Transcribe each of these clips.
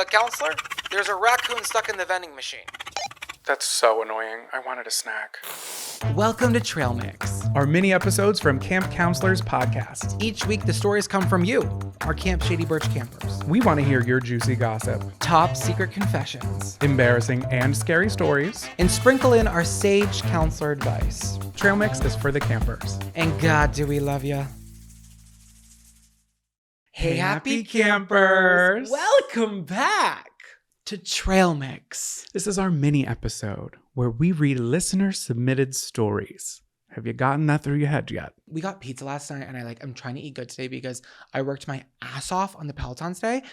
Counselor, there's a raccoon stuck in the vending machine. That's so annoying. I wanted a snack. Welcome to Trail Mix. Our mini episodes from Camp Counselors podcast. Each week, the stories come from you, our Camp Shady Birch campers. We want to hear your juicy gossip, Top secret confessions, embarrassing and scary stories. and sprinkle in our sage counselor advice. Trail Mix is for the campers. And God, do we love you. Hey, happy campers. Welcome back to Trail Mix. This is our mini episode where we read listener-submitted stories. Have you gotten that through your head yet? We got pizza last night, and I'm trying to eat good today because I worked my ass off on the Peloton today,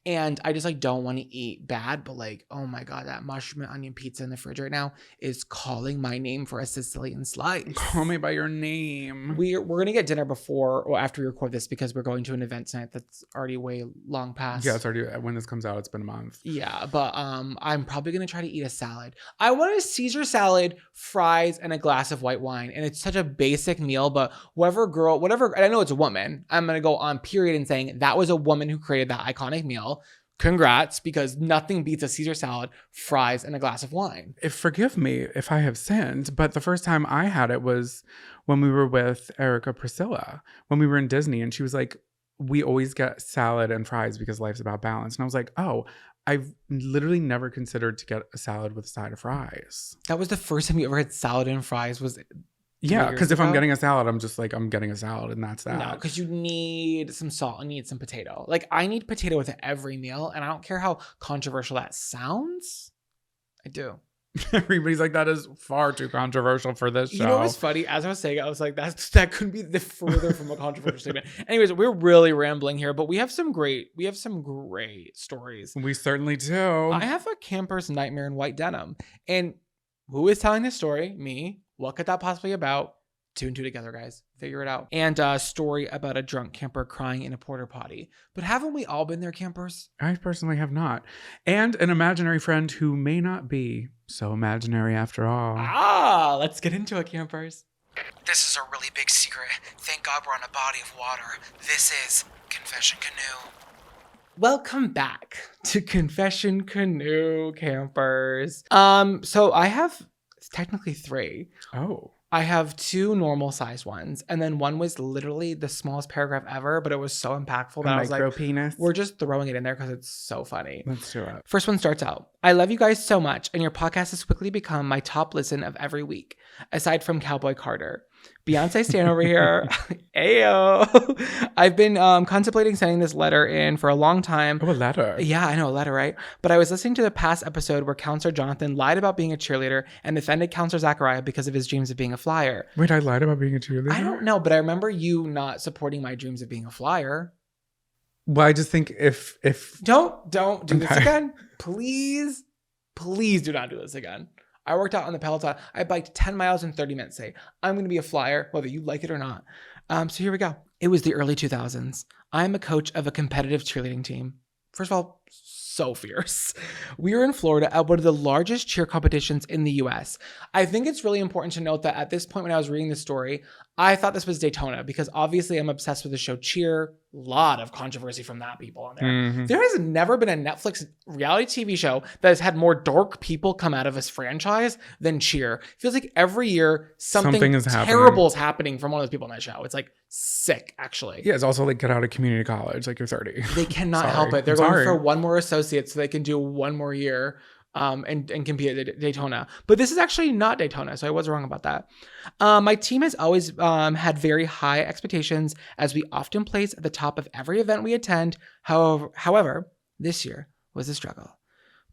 and I just don't want to eat bad, but oh my God, that mushroom and onion pizza in the fridge right now is calling my name for a Sicilian slice. Call me by your name. We're gonna get dinner before or after we record this because we're going to an event tonight that's already way long past. Yeah, it's already, when this comes out, it's been a month. Yeah, but I'm probably gonna try to eat a salad. I want a Caesar salad, fries, and a glass of white wine, and it's such a basic meal, but whatever, and I know it's a woman, I'm going to go on period in saying that was a woman who created that iconic meal. Congrats, because nothing beats a Caesar salad, fries, and a glass of wine. Forgive me if I have sinned, but the first time I had it was when we were with Erica Priscilla, when we were in Disney, and she was like, we always get salad and fries because life's about balance. And I was like, oh, I've literally never considered to get a salad with a side of fries. That was the first time you ever had salad and fries, was yeah, because if I'm getting a salad, I'm just I'm getting a salad and that's that. No, because you need some salt and you need some potato. I need potato with every meal, and I don't care how controversial that sounds. I do. Everybody's like, that is far too controversial for this show. You know what's funny? As I was saying, I was like, that couldn't be the further from a controversial statement. Anyways, we're really rambling here, but we have some great stories. We certainly do. I have a camper's nightmare in white denim. And who is telling this story? Me. What could that possibly be about? Two and two together, guys. Figure it out. And a story about a drunk camper crying in a porta-potty. But haven't we all been there, campers? I personally have not. And an imaginary friend who may not be so imaginary after all. Let's get into it, campers. This is a really big secret. Thank God we're on a body of water. This is Confession Canoe. Welcome back to Confession Canoe, campers. So I have technically three. Oh. I have two normal size ones, and then one was literally the smallest paragraph ever, but it was so impactful that I was like, penis. we're just throwing it in there because it's so funny. Let's do it. First one starts out. I love you guys so much, and your podcast has quickly become my top listen of every week, aside from Cowboy Carter. Beyonce Stan over here. Ayo. I've been contemplating sending this letter in for a long time. Oh, a letter. Yeah, I know, a letter, right? But I was listening to the past episode where Counselor Jonathan lied about being a cheerleader and defended Counselor Zachariah because of his dreams of being a flyer. Wait, I lied about being a cheerleader? I don't know, but I remember you not supporting my dreams of being a flyer. Well, I just think if Don't do this again. Please do not do this again. I worked out on the Peloton. I biked 10 miles in 30 minutes. Say, I'm going to be a flyer, whether you like it or not. So here we go. It was the early 2000s. I'm a coach of a competitive cheerleading team. First of all, so fierce. We were in Florida at one of the largest cheer competitions in the US. I think it's really important to note that at this point when I was reading this story, I thought this was Daytona because obviously I'm obsessed with the show Cheer. A lot of controversy from that people on there. Mm-hmm. There has never been a Netflix reality TV show that has had more dark people come out of this franchise than Cheer. It feels like every year something is terrible is happening from one of those people on that show. It's sick, actually. Yeah, it's also get out of community college, you're 30. They cannot help it. They're going for one more associate so they can do one more year and compete at Daytona. But this is actually not Daytona, so I was wrong about that. My team has always had very high expectations as we often place at the top of every event we attend. However, this year was a struggle.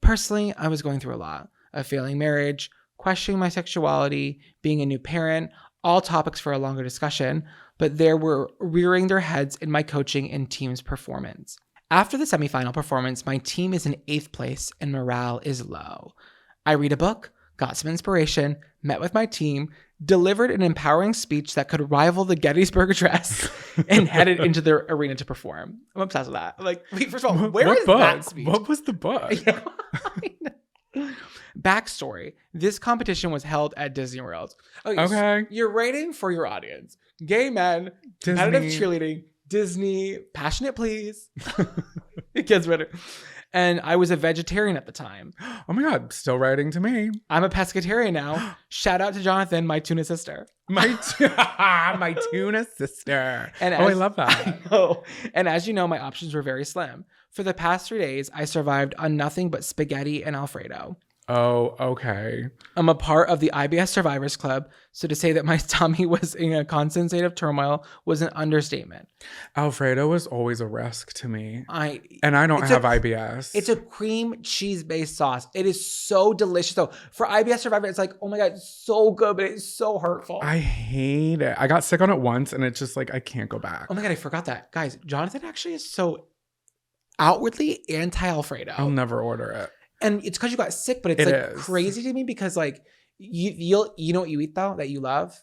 Personally, I was going through a lot. A failing marriage, questioning my sexuality, being a new parent, all topics for a longer discussion, but they were rearing their heads in my coaching and team's performance. After the semifinal performance, my team is in 8th place and morale is low. I read a book, got some inspiration, met with my team, delivered an empowering speech that could rival the Gettysburg Address, and headed into the arena to perform. I'm obsessed with that. Wait, first of all, where is that speech? What was the book? Backstory. This competition was held at Disney World. Okay. So you're rating for your audience. Gay men, competitive cheerleading, Disney, passionate please. It gets better. Yeah. And I was a vegetarian at the time. Oh my God. Still writing to me. I'm a pescatarian now. Shout out to Jonathan, my tuna sister. My tuna sister. And I love that. I know. And as you know, my options were very slim. For the past 3 days, I survived on nothing but spaghetti and Alfredo. Oh, okay. I'm a part of the IBS Survivors Club, so to say that my tummy was in a constant state of turmoil was an understatement. Alfredo was always a risk to me. I don't have IBS. It's a cream cheese-based sauce. It is so delicious. So for IBS Survivor, it's like, oh my God, it's so good, but it's so hurtful. I hate it. I got sick on it once, and it's just like, I can't go back. Oh my God, I forgot that. Guys, Jonathan actually is so outwardly anti-Alfredo. I'll never order it. And it's because you got sick, but it's crazy to me because like you know what you eat though that you love?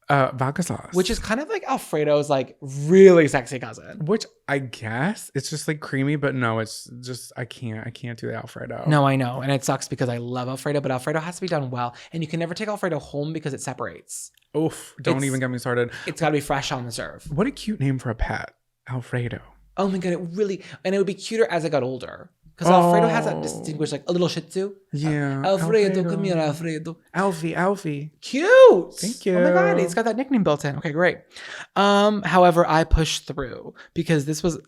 Vodka sauce. Which is kind of like Alfredo's like really sexy cousin. Which I guess it's just like creamy, but no, it's just I can't do the Alfredo. No, I know. And it sucks because I love Alfredo, but Alfredo has to be done well. And you can never take Alfredo home because it separates. Oof, don't even get me started. It's gotta be fresh on the serve. What a cute name for a pet. Alfredo. Oh my God, it would be cuter as I got older. Because Alfredo has that distinguished, like a little Shih Tzu. Yeah. Alfredo, come here, Alfredo. Alfie. Cute. Thank you. Oh my God, he's got that nickname built in. Okay, great. However, I pushed through because this was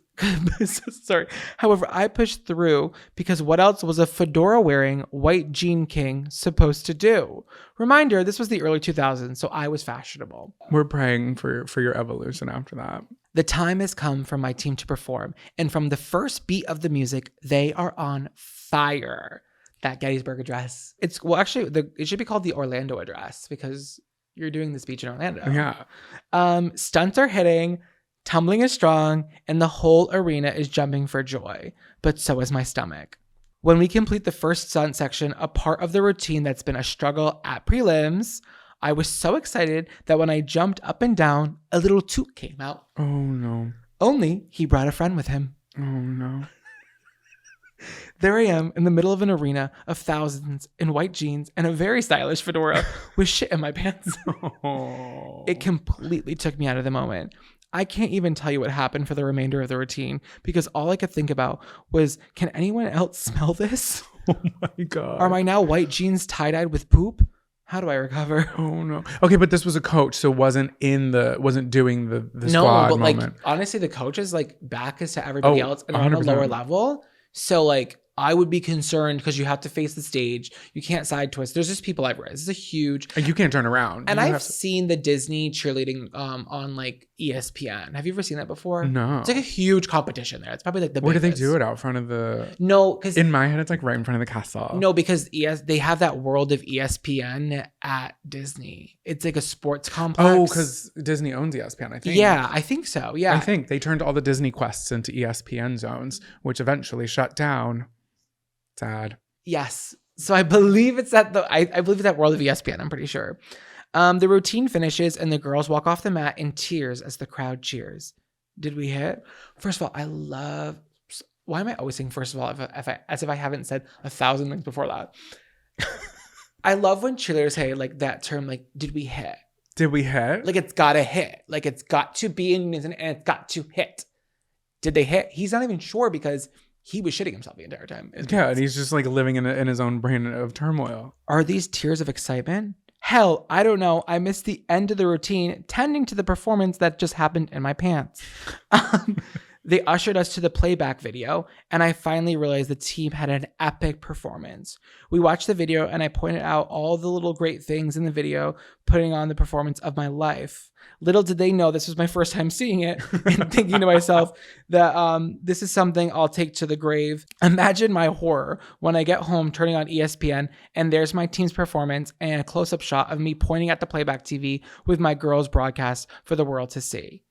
sorry. However, I pushed through because what else was a fedora wearing white jean king supposed to do? Reminder, this was the early 2000s, so I was fashionable. We're praying for your evolution after that. The time has come for my team to perform, and from the first beat of the music, they are on fire. That Gettysburg Address. It should be called the Orlando Address because you're doing the speech in Orlando. Yeah. Stunts are hitting, tumbling is strong, and the whole arena is jumping for joy. But so is my stomach. When we complete the first stunt section, a part of the routine that's been a struggle at prelims, I was so excited that when I jumped up and down, a little toot came out. Oh no. Only he brought a friend with him. Oh no. There I am in the middle of an arena of thousands in white jeans and a very stylish fedora with shit in my pants. Oh. It completely took me out of the moment. I can't even tell you what happened for the remainder of the routine because all I could think about was, can anyone else smell this? Oh my God. Are my now white jeans tie-dyed with poop? How do I recover? Oh no. Okay, but this was a coach, so wasn't doing the No, squad but moment. like honestly, the coach's like back is to everybody else and on a 100%. lower level. So like I would be concerned because you have to face the stage. You can't side twist. There's just people everywhere. This is a huge. And you can't turn around. And I've seen the Disney cheerleading on like ESPN. Have you ever seen that before? No. It's like a huge competition there. It's probably like the Where biggest. do they do it? Out front of the? No, because in my head it's like right in front of the castle. No, because they have that world of ESPN at Disney. It's like a sports complex. Oh, because Disney owns ESPN, I think. Yeah, I think so. Yeah. I think they turned all the Disney quests into ESPN zones, which eventually shut down. Sad. Yes. So I believe it's at I believe it's at World of ESPN. I'm pretty sure. The routine finishes and the girls walk off the mat in tears as the crowd cheers. Did we hit? First of all, why am I always saying first of all as if I haven't said 1,000 things before that? I love when cheerleaders say like that term, like, did we hit? Did we hit? Like it's gotta hit. Like it's got to be in unison and it's got to hit. Did they hit? He's not even sure because he was shitting himself the entire time. Yeah, and he's just like living in his own brain of turmoil. Are these tears of excitement? Hell, I don't know. I missed the end of the routine, tending to the performance that just happened in my pants. They ushered us to the playback video, and I finally realized the team had an epic performance. We watched the video, and I pointed out all the little great things in the video, putting on the performance of my life. Little did they know this was my first time seeing it and thinking to myself that this is something I'll take to the grave. Imagine my horror when I get home turning on ESPN and there's my team's performance and a close-up shot of me pointing at the playback TV with my girls' broadcast for the world to see.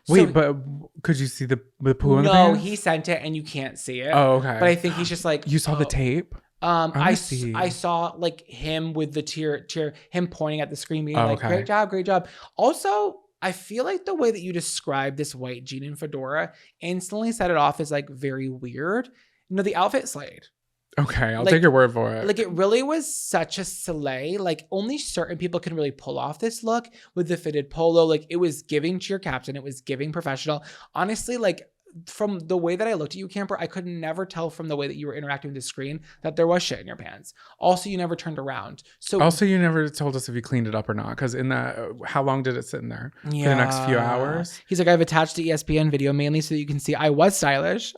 Wait, but could you see the poo in the pants? No, he sent it and you can't see it. Oh, okay. But I think he's just like... You saw the tape? I saw like him with the tear, him pointing at the screen being like, okay. Great job. Also, I feel like the way that you described this white jean and fedora instantly set it off as like very weird. No, the outfit slayed. Okay, I'll take your word for it. Like it really was such a slay. Like only certain people can really pull off this look with the fitted polo. Like it was giving cheer captain. It was giving professional. Honestly, like from the way that I looked at you, Camper, I could never tell from the way that you were interacting with the screen that there was shit in your pants. Also, you never turned around. So also, you never told us if you cleaned it up or not. Because in that, how long did it sit in there? For the next few hours? He's like, I've attached the ESPN video mainly so that you can see I was stylish.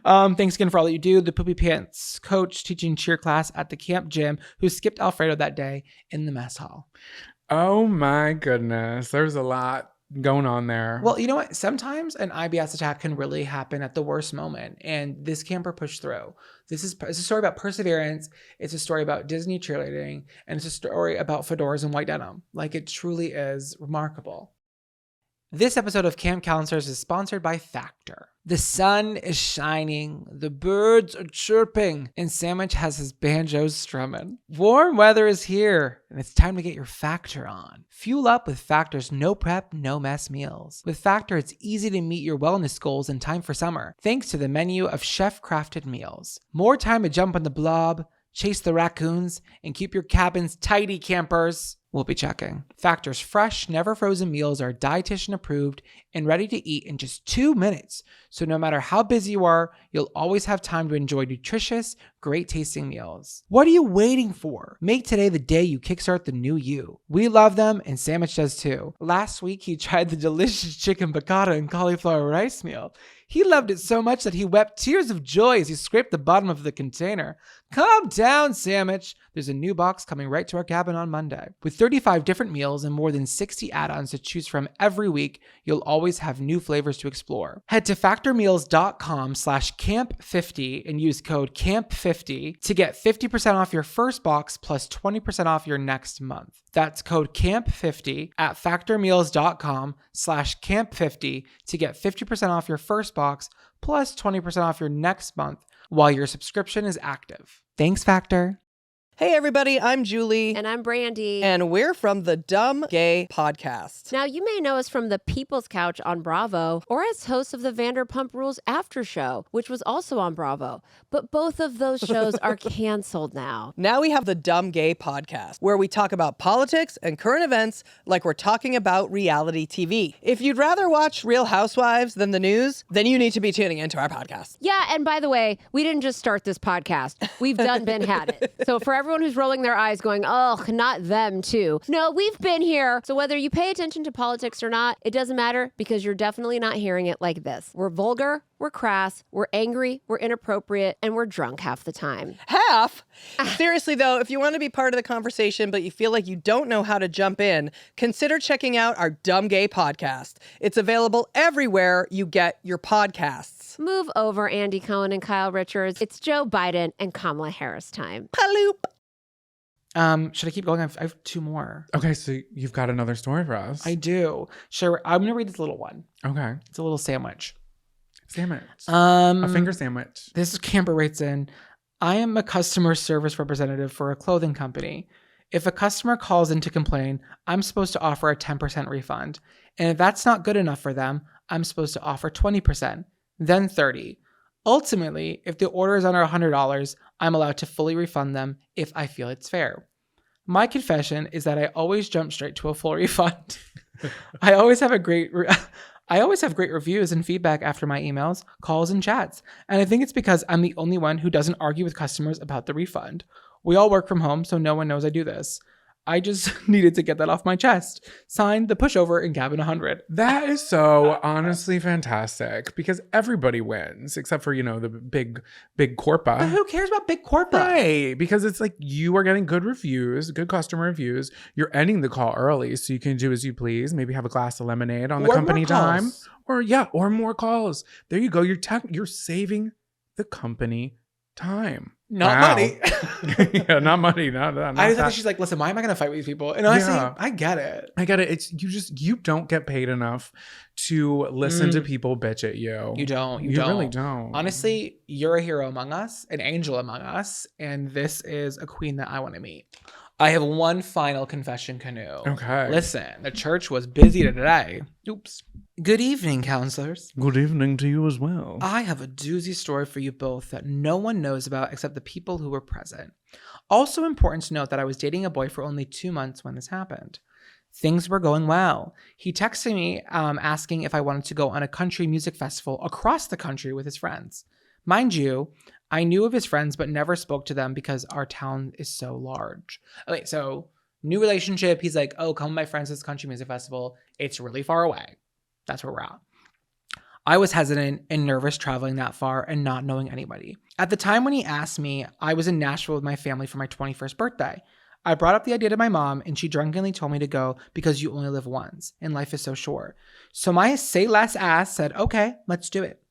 Thanks again for all that you do. The Poopy Pants coach teaching cheer class at the camp gym who skipped Alfredo that day in the mess hall. Oh my goodness. There's a lot going on there. Well, you know what? Sometimes an IBS attack can really happen at the worst moment. And this camper pushed through. It's a story about perseverance. It's a story about Disney cheerleading. And it's a story about fedoras and white denim. Like, it truly is remarkable. This episode of Camp Counselors is sponsored by Factor. The sun is shining, the birds are chirping, and Sandwich has his banjos strumming. Warm weather is here, and it's time to get your Factor on. Fuel up with Factor's no prep, no mess meals. With Factor, it's easy to meet your wellness goals in time for summer, thanks to the menu of chef-crafted meals. More time to jump on the blob, chase the raccoons, and keep your cabins tidy, campers. We'll be checking. Factor's fresh, never frozen meals are dietitian approved and ready to eat in just 2 minutes. So no matter how busy you are, you'll always have time to enjoy nutritious, great tasting meals. What are you waiting for? Make today the day you kickstart the new you. We love them and Sandwich does too. Last week he tried the delicious chicken piccata and cauliflower rice meal. He loved it so much that he wept tears of joy as he scraped the bottom of the container. Calm down, Sandwich. There's a new box coming right to our cabin on Monday. With 35 different meals and more than 60 add-ons to choose from every week, you'll always have new flavors to explore. Head to factormeals.com/camp50 and use code CAMP50 to get 50% off your first box plus 20% off your next month. That's code CAMP50 at factormeals.com/camp50 to get 50% off your first box plus 20% off your next month while your subscription is active. Thanks, Factor. Hey, everybody, I'm Julie. And I'm Brandy. And we're from the Dumb Gay Podcast. Now, you may know us from the People's Couch on Bravo or as hosts of the Vanderpump Rules After Show, which was also on Bravo. But both of those shows are canceled now. Now we have the Dumb Gay Podcast, where we talk about politics and current events like we're talking about reality TV. If you'd rather watch Real Housewives than the news, then you need to be tuning into our podcast. Yeah, and by the way, we didn't just start this podcast. We've been had it. So for everyone who's rolling their eyes going, oh, not them too. No, we've been here. So whether you pay attention to politics or not, it doesn't matter because you're definitely not hearing it like this. We're vulgar, we're crass, we're angry, we're inappropriate, and we're drunk half the time. Half? Seriously though, if you want to be part of the conversation but you feel like you don't know how to jump in, consider checking out our Dumb Gay Podcast. It's available everywhere you get your podcasts. Move over, Andy Cohen and Kyle Richards. It's Joe Biden and Kamala Harris time. Paloop. Should I keep going? I have 2 more. Okay, so you've got another story for us. I do. I'm going to read this little one. Okay. It's a little sandwich. A finger sandwich. This is Camper writes in, I am a customer service representative for a clothing company. If a customer calls in to complain, I'm supposed to offer a 10% refund. And if that's not good enough for them, I'm supposed to offer 20%, then 30%. Ultimately, if the order is under $100, I'm allowed to fully refund them if I feel it's fair. My confession is that I always jump straight to a full refund. I always have great reviews and feedback after my emails, calls, and chats. And I think it's because I'm the only one who doesn't argue with customers about the refund. We all work from home, so no one knows I do this. I just needed to get that off my chest. Signed, the pushover in cabin 100. That is so honestly fantastic because everybody wins except for, the big corpa. But who cares about big corpa? Right. Because it's like you are getting good reviews, good customer reviews. You're ending the call early so you can do as you please. Maybe have a glass of lemonade on the company time. Or more calls. There you go. You're saving the company time. Not money. Yeah, not money. Not I just think she's like, listen, why am I going to fight with these people? And honestly, I get it. It's you don't get paid enough to listen to people bitch at you. You don't. You really don't. Honestly, you're a hero among us, an angel among us, and this is a queen that I want to meet. I have one final confession, Canoe. Okay. Listen, the church was busy today. Oops. Good evening, counselors. Good evening to you as well. I have a doozy story for you both that no one knows about except the people who were present. Also important to note that I was dating a boy for only 2 months when this happened. Things were going well. He texted me asking if I wanted to go on a country music festival across the country with his friends. Mind you, I knew of his friends but never spoke to them because our town is so large. Okay, so new relationship. He's like, oh, come with my friends to this country music festival. It's really far away. That's where we're at. I was hesitant and nervous traveling that far and not knowing anybody. At the time when he asked me, I was in Nashville with my family for my 21st birthday. I brought up the idea to my mom and she drunkenly told me to go because you only live once and life is so short. So my say less ass said, okay, let's do it.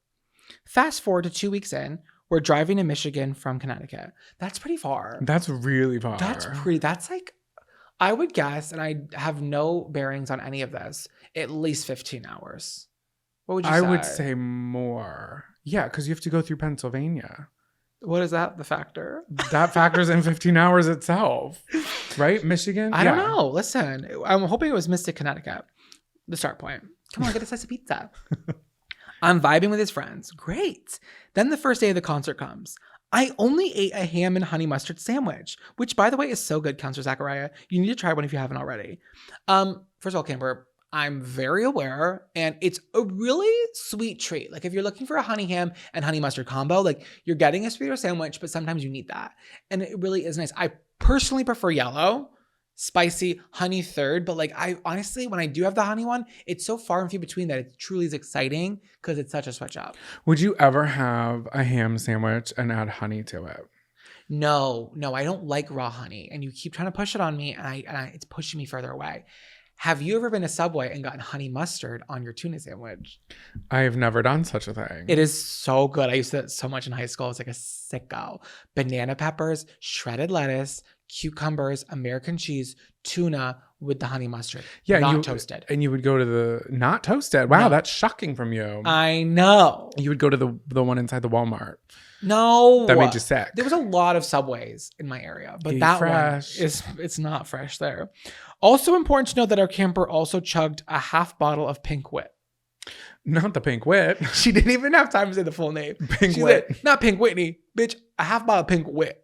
Fast forward to 2 weeks in, we're driving to Michigan from Connecticut. That's pretty far. That's really far. That's like, I would guess, and I have no bearings on any of this, at least 15 hours. What would you say? I would say more. Yeah, because you have to go through Pennsylvania. What is that, the factor? That factors in 15 hours itself, right? Michigan? I don't know. Listen, I'm hoping it was Mystic, Connecticut, the start point. Come on, get a slice of pizza. I'm vibing with his friends. Great. Then the first day of the concert comes. I only ate a ham and honey mustard sandwich, which, by the way, is so good, Counselor Zachariah. You need to try one if you haven't already. First of all, Camber, I'm very aware, and it's a really sweet treat. Like, if you're looking for a honey ham and honey mustard combo, like, you're getting a sweeter sandwich, but sometimes you need that. And it really is nice. I personally prefer yellow, spicy, honey third, but like, I honestly, when I do have the honey one, it's so far and few between that it truly is exciting because it's such a switch up. Would you ever have a ham sandwich and add honey to it? No, I don't like raw honey, and you keep trying to push it on me, and it's pushing me further away. Have you ever been to Subway and gotten honey mustard on your tuna sandwich? I have never done such a thing. It is so good. I used to do that so much in high school. It's like a sicko. Banana peppers, shredded lettuce, cucumbers, American cheese, tuna with the honey mustard. Yeah, not toasted. And you would go to the not toasted. Wow, that's shocking from you. I know. You would go to the one inside the Walmart. No. That made you sick. There was a lot of Subways in my area, but Eat that fresh. one it's not fresh there. Also important to note that our camper also chugged a half bottle of Pink Wit. Not the Pink Wit. She didn't even have time to say the full name. Pink Wit. Not Pink Whitney, bitch, a half bottle of Pink Wit.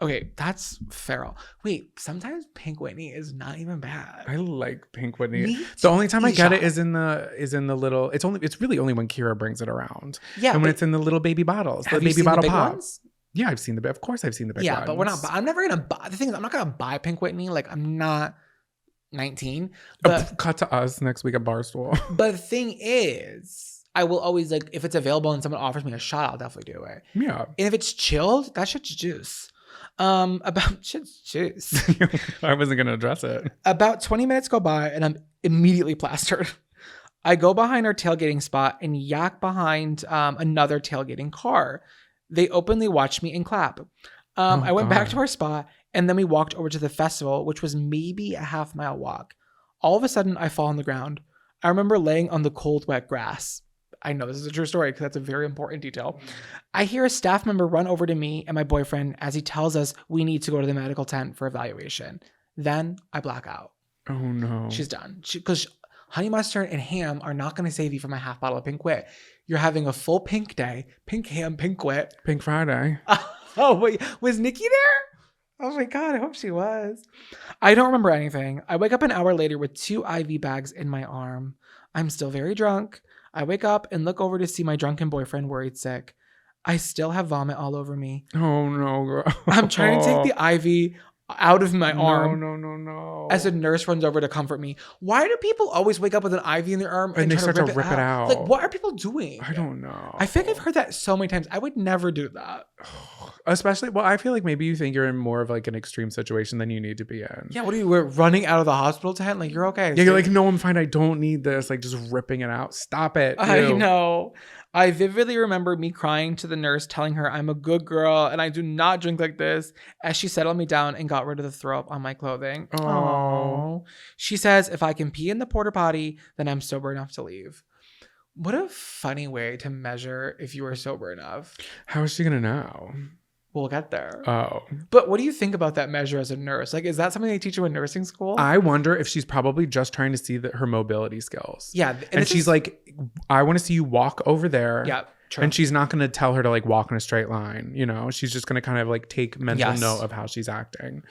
Okay, that's feral. Wait, sometimes Pink Whitney is not even bad. I like Pink Whitney. The only time I get it is in the little. It's really only when Kira brings it around. Yeah, and when it's in the little baby bottles, the baby bottle pops. Yeah, I've seen of course I've seen the big ones. Yeah, but we're not. I'm never gonna buy. The thing is, I'm not gonna buy Pink Whitney. Like, I'm not 19. But cut to us next week at Barstool. But the thing is, I will always, like, if it's available and someone offers me a shot, I'll definitely do it. Yeah. And if it's chilled, that shit's juice. About shit's juice. I wasn't gonna address it. About 20 minutes go by and I'm immediately plastered. I go behind our tailgating spot and yak behind another tailgating car. They openly watch me and clap. I went back to our spot and then we walked over to the festival, which was maybe a half-mile walk. All of a sudden, I fall on the ground. I remember laying on the cold, wet grass. I know this is a true story because that's a very important detail. I hear a staff member run over to me and my boyfriend as he tells us we need to go to the medical tent for evaluation. Then I black out. Oh, no. She's done. Because honey mustard and ham are not going to save you from a half bottle of Pink Wit. You're having a full pink day. Pink ham, Pink Wit. Pink Friday. Oh, wait. Was Nikki there? Oh, my God. I hope she was. I don't remember anything. I wake up an hour later with 2 IV bags in my arm. I'm still very drunk. I wake up and look over to see my drunken boyfriend worried sick. I still have vomit all over me. Oh, no, girl. I'm trying to take the IV out of my arm. No. As a nurse runs over to comfort me. Why do people always wake up with an IV in their arm and they start to rip it out? Like, what are people doing? I don't know. I think I've heard that so many times. I would never do that. Especially, well, I feel like maybe you think you're in more of like an extreme situation than you need to be in. Yeah, what are you, we're running out of the hospital tent? Like, you're okay. Yeah, you're like, no, I'm fine. I don't need this. Like, just ripping it out. Stop it. I know. I vividly remember me crying to the nurse, telling her I'm a good girl and I do not drink like this, as she settled me down and got rid of the throw up on my clothing. Oh. She says if I can pee in the Porta-Potty, then I'm sober enough to leave. What a funny way to measure if you are sober enough. How is she going to know? We'll get there. Oh. But what do you think about that measure as a nurse? Like, is that something they teach you in nursing school? I wonder if she's probably just trying to see her mobility skills. Yeah. And she's like, I want to see you walk over there. Yeah. True. And she's not going to tell her to like walk in a straight line. You know, she's just going to kind of like take mental note of how she's acting.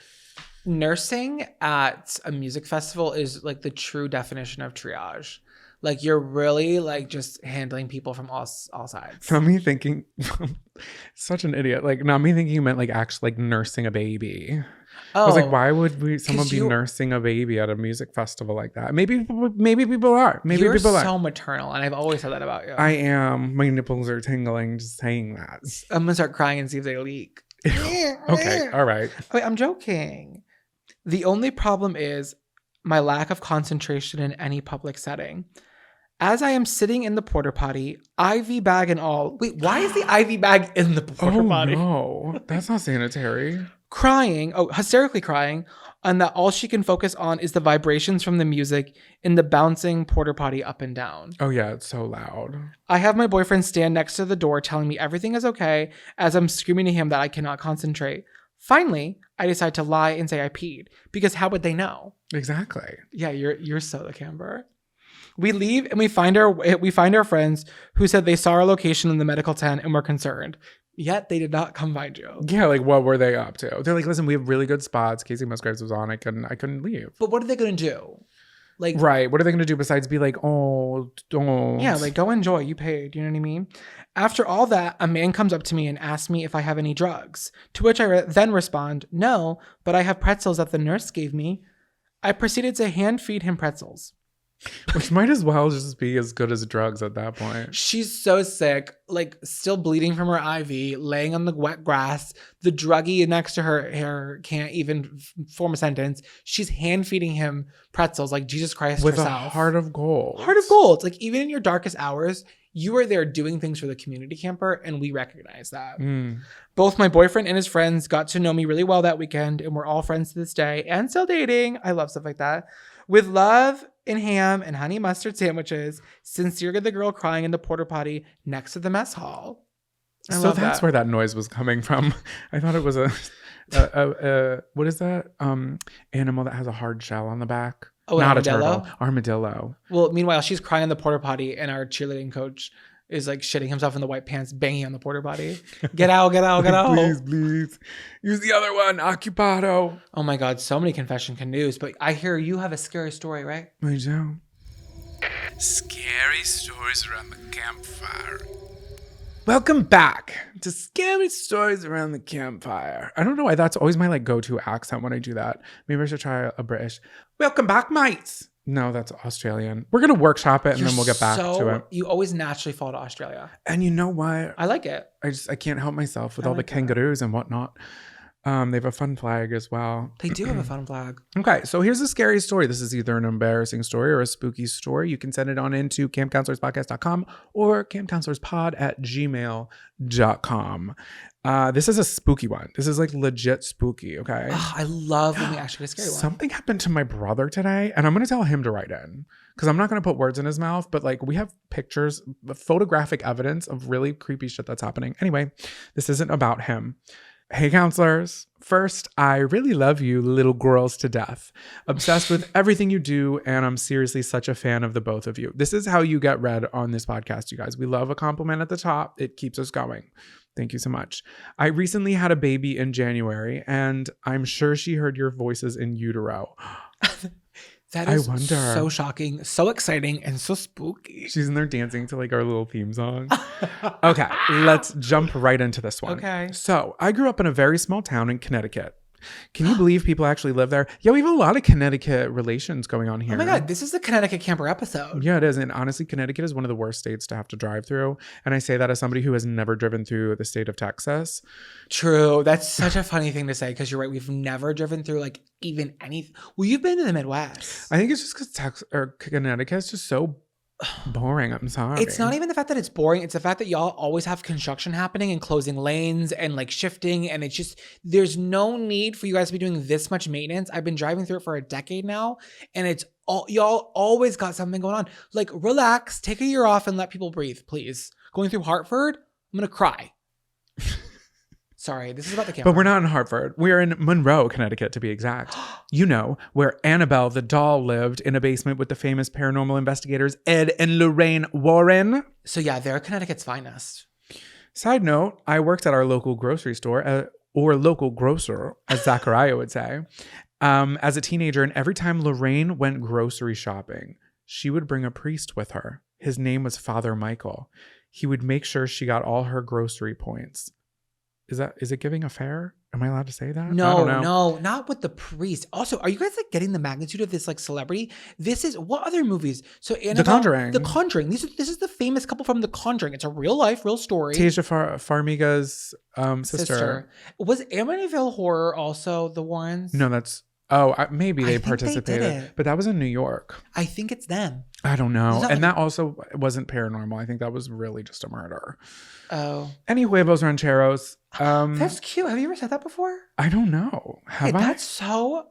Nursing at a music festival is like the true definition of triage. Like you're really like just handling people from all sides. Not me thinking, such an idiot. Like not me thinking you meant like actually like nursing a baby. I was like, why would someone be nursing a baby at a music festival like that? Maybe people are. Maybe you're people are. So maternal, and I've always said that about you. I am. My nipples are tingling just saying that. I'm gonna start crying and see if they leak. Okay, all right. Wait, I'm joking. The only problem is my lack of concentration in any public setting. As I am sitting in the porta potty, IV bag and all. Wait, why is the IV bag in the porta potty? Oh, no. That's not sanitary. Hysterically crying, and that all she can focus on is the vibrations from the music in the bouncing porta potty up and down. Oh, yeah, it's so loud. I have my boyfriend stand next to the door telling me everything is okay as I'm screaming to him that I cannot concentrate. Finally, I decide to lie and say I peed, because how would they know? Exactly. Yeah, you're so the Camber. We leave and we find our friends who said they saw our location in the medical tent and were concerned. Yet they did not come find you. Yeah, like what were they up to? They're like, listen, we have really good spots. Casey Musgraves was on. I couldn't leave. But what are they going to do? Like, right. What are they going to do besides be like, oh, don't. Yeah, like go enjoy. You paid. You know what I mean? After all that, a man comes up to me and asks me if I have any drugs. To which I then respond, no, but I have pretzels that the nurse gave me. I proceeded to hand feed him pretzels. Which might as well just be as good as drugs at that point. She's so sick, like still bleeding from her IV, laying on the wet grass. The druggie next to her can't even form a sentence. She's hand feeding him pretzels like Jesus Christ with herself. A heart of gold. Heart of gold. Like even in your darkest hours, you are there doing things for the community, Camper, and we recognize that. Both my boyfriend and his friends got to know me really well that weekend, and we're all friends to this day and still dating. I love stuff like that. With love and ham and honey mustard sandwiches, sincerely the girl crying in the porta potty next to the mess hall. So that's where that noise was coming from. I thought it was a what is that animal that has a hard shell on the back? Oh, not armadillo? A turtle. Armadillo. Well, meanwhile, she's crying in the porta potty, and our cheerleading coach is like shitting himself in the white pants, banging on the porta potty. Get out, get out, get out. Please. Use the other one, Occupado. Oh my God, so many confession canoes. But I hear you have a scary story, right? I do. Scary stories around the campfire. Welcome back to Scary Stories Around the Campfire. I don't know why that's always my like go-to accent when I do that. Maybe I should try a British. Welcome back, mates. No, that's Australian. We're going to workshop it and then we'll get back to it. You always naturally fall to Australia. And you know what? I like it. I can't help myself with all the kangaroos and whatnot. They have a fun flag as well. They do have a fun flag. Okay, so here's a scary story. This is either an embarrassing story or a spooky story. You can send it on into campcounselorspodcast.com or campcounselorspod@gmail.com. This is a spooky one. This is like legit spooky, okay? Oh, I love when we actually get a scary one. Something happened to my brother today, and I'm going to tell him to write in because I'm not going to put words in his mouth, but like we have pictures, photographic evidence of really creepy shit that's happening. Anyway, this isn't about him. Hey, counselors. First, I really love you little girls to death. Obsessed with everything you do, and I'm seriously such a fan of the both of you. This is how you get read on this podcast, you guys. We love a compliment at the top. It keeps us going. Thank you so much. I recently had a baby in January, and I'm sure she heard your voices in utero. That is so shocking, so exciting, and so spooky. She's in there dancing to like our little theme song. Okay, let's jump right into this one. Okay. So I grew up in a very small town in Connecticut. Can you believe people actually live there? Yeah, we have a lot of Connecticut relations going on here. Oh my God, this is the Connecticut Camper episode. Yeah, it is. And honestly, Connecticut is one of the worst states to have to drive through. And I say that as somebody who has never driven through the state of Texas. True. That's such a funny thing to say because you're right. We've never driven through like even anything. Well, you've been to the Midwest. I think it's just because Connecticut is just so boring. I'm sorry. It's not even the fact that it's boring. It's the fact that y'all always have construction happening and closing lanes and like shifting. And it's just, there's no need for you guys to be doing this much maintenance. I've been driving through it for a decade now. And it's all, y'all always got something going on. Like relax, take a year off and let people breathe, please. Going through Hartford, I'm going to cry. Sorry, this is about the camera. But we're not in Hartford. We're in Monroe, Connecticut, to be exact. You know, where Annabelle the doll lived in a basement with the famous paranormal investigators Ed and Lorraine Warren. So yeah, they're Connecticut's finest. Side note, I worked at our local grocery store, or local grocer, as Zachariah would say. as a teenager, and every time Lorraine went grocery shopping, she would bring a priest with her. His name was Father Michael. He would make sure she got all her grocery points. Is it giving a fare? Am I allowed to say that? No, not with the priest. Also, are you guys like getting the magnitude of this like celebrity? This is what other movies? So Annabelle, The Conjuring. This is the famous couple from The Conjuring. It's a real life, real story. Tasia Farmiga's sister. Was Amityville Horror also the Warrens? No, that's maybe they participated, but that was in New York. I think it's them. I don't know, and that also wasn't paranormal. I think that was really just a murder. Oh, any huevos rancheros? That's cute. Have you ever said that before? I don't know. Have I? That's so.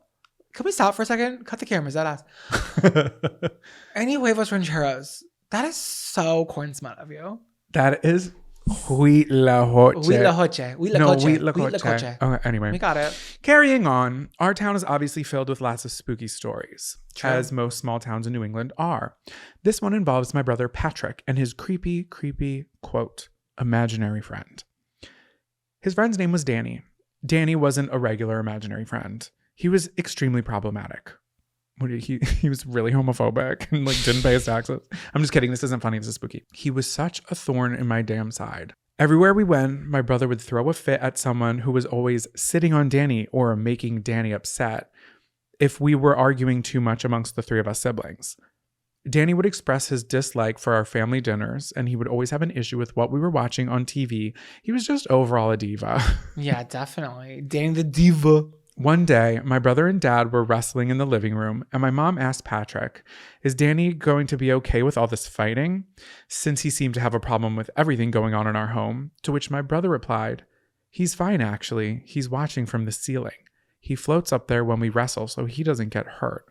Can we stop for a second? Cut the cameras. That ass. Any huevos rancheros? That is so corn smut of you. That is Huitlacoche. Huitlacoche. Okay, anyway. We got it. Carrying on, our town is obviously filled with lots of spooky stories, as most small towns in New England are. This one involves my brother Patrick and his creepy, quote, imaginary friend. His friend's name was Danny. Danny wasn't a regular imaginary friend. He was extremely problematic. He was really homophobic and like didn't pay his taxes. I'm just kidding. This isn't funny. This is spooky. He was such a thorn in my damn side. Everywhere we went, my brother would throw a fit at someone who was always sitting on Danny or making Danny upset if we were arguing too much amongst the three of us siblings. Danny would express his dislike for our family dinners, and he would always have an issue with what we were watching on TV. He was just overall a diva. Yeah, definitely. Danny the diva. One day, my brother and dad were wrestling in the living room, and my mom asked Patrick, is Danny going to be okay with all this fighting? Since he seemed to have a problem with everything going on in our home. To which my brother replied, he's fine actually. He's watching from the ceiling. He floats up there when we wrestle so he doesn't get hurt.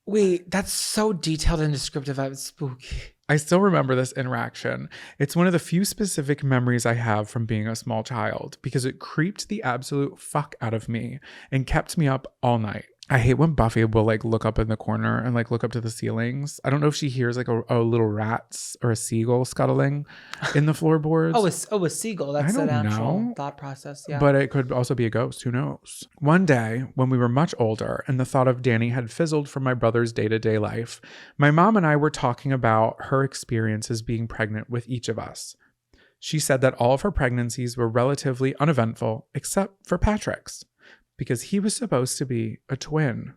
Wait, that's so detailed and descriptive. That was spooky. I still remember this interaction. It's one of the few specific memories I have from being a small child because it creeped the absolute fuck out of me and kept me up all night. I hate when Buffy will like look up in the corner and like look up to the ceilings. I don't know if she hears like a little rat or a seagull scuttling in the floorboards. A seagull. That's an actual thought process. Yeah. But it could also be a ghost. Who knows? One day when we were much older and the thought of Danny had fizzled from my brother's day-to-day life, my mom and I were talking about her experiences being pregnant with each of us. She said that all of her pregnancies were relatively uneventful except for Patrick's, because he was supposed to be a twin.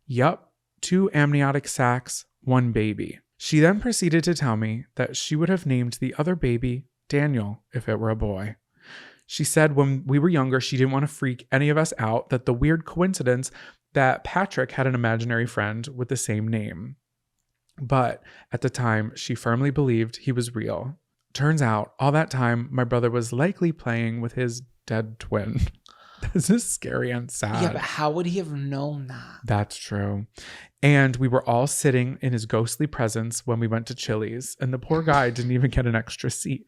Yup, 2 amniotic sacs, 1 baby. She then proceeded to tell me that she would have named the other baby Daniel if it were a boy. She said when we were younger, she didn't want to freak any of us out, that the weird coincidence that Patrick had an imaginary friend with the same name. But at the time, she firmly believed he was real. Turns out, all that time, my brother was likely playing with his dead twin. This is scary and sad. Yeah, but how would he have known that? That's true. And we were all sitting in his ghostly presence when we went to Chili's, and the poor guy didn't even get an extra seat.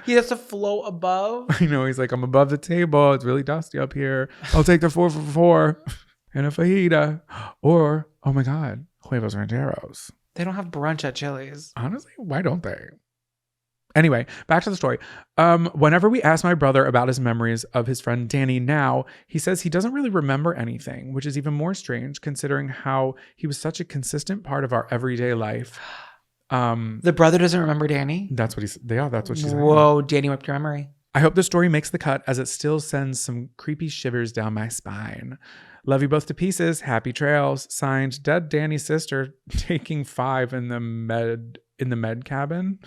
He has to float above. I know. He's like, I'm above the table. It's really dusty up here. I'll take the 4 for 4 and a fajita. Or, oh my God, huevos rancheros. They don't have brunch at Chili's. Honestly, why don't they? Anyway, back to the story. Whenever we ask my brother about his memories of his friend Danny now, he says he doesn't really remember anything, which is even more strange considering how he was such a consistent part of our everyday life. The brother doesn't remember Danny? That's what that's what she's saying. Whoa, Danny wiped your memory. I hope the story makes the cut as it still sends some creepy shivers down my spine. Love you both to pieces. Happy trails. Signed, Dead Danny's sister, taking 5 in the med cabin.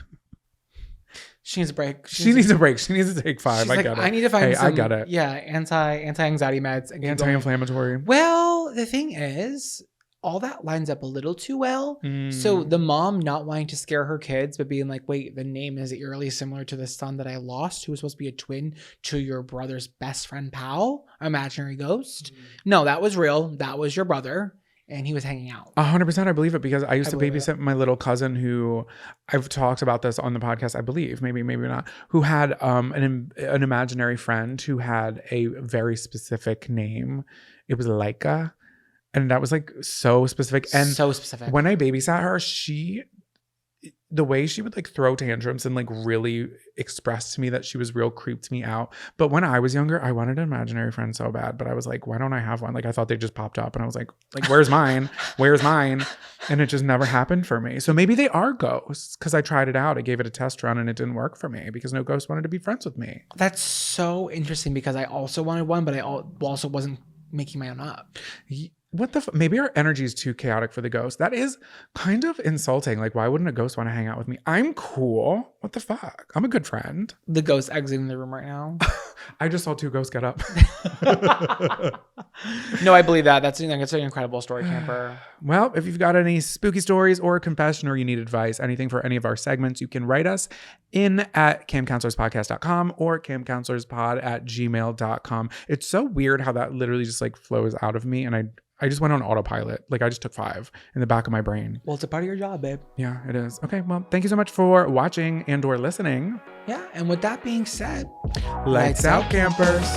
She needs a break. She needs a break. She needs to take 5. I get it. I need to find some. I get it. Yeah, anti-anxiety meds. And anti-inflammatory. Well, the thing is, all that lines up a little too well. So the mom not wanting to scare her kids, but being like, wait, the name is eerily similar to the son that I lost, who was supposed to be a twin to your brother's best friend pal, imaginary ghost. No, that was real. That was your brother. And he was hanging out. 100% I believe it, because I used to babysit my little cousin who, I've talked about this on the podcast, I believe, maybe not, who had an imaginary friend who had a very specific name. It was Laika. And that was like so specific. And so specific. When I babysat her, she the way she would like throw tantrums and like really express to me that she was real creeped me out. But when I was younger, I wanted an imaginary friend so bad, but I was like, why don't I have one? Like I thought they just popped up and I was like, where's mine? Where's mine? And it just never happened for me. So maybe they are ghosts because I tried it out. I gave it a test run and it didn't work for me because no ghost wanted to be friends with me. That's so interesting because I also wanted one, but I also wasn't making my own up. What the maybe our energy is too chaotic for the ghost. That is kind of insulting. Like, why wouldn't a ghost want to hang out with me? I'm cool. What the fuck? I'm a good friend. The ghost exiting the room right now. I just saw 2 ghosts get up. No, I believe that. That's an incredible story, Camper. Well, if you've got any spooky stories or a confession or you need advice, anything for any of our segments, you can write us in at campcounselorspodcast.com or campcounselorspod@gmail.com. It's so weird how that literally just like flows out of me. And I just went on autopilot. Like I just took 5 in the back of my brain. Well, it's a part of your job, babe. Yeah, it is. Okay, well, thank you so much for watching and or listening. Yeah, and with that being said, Lights out, campers.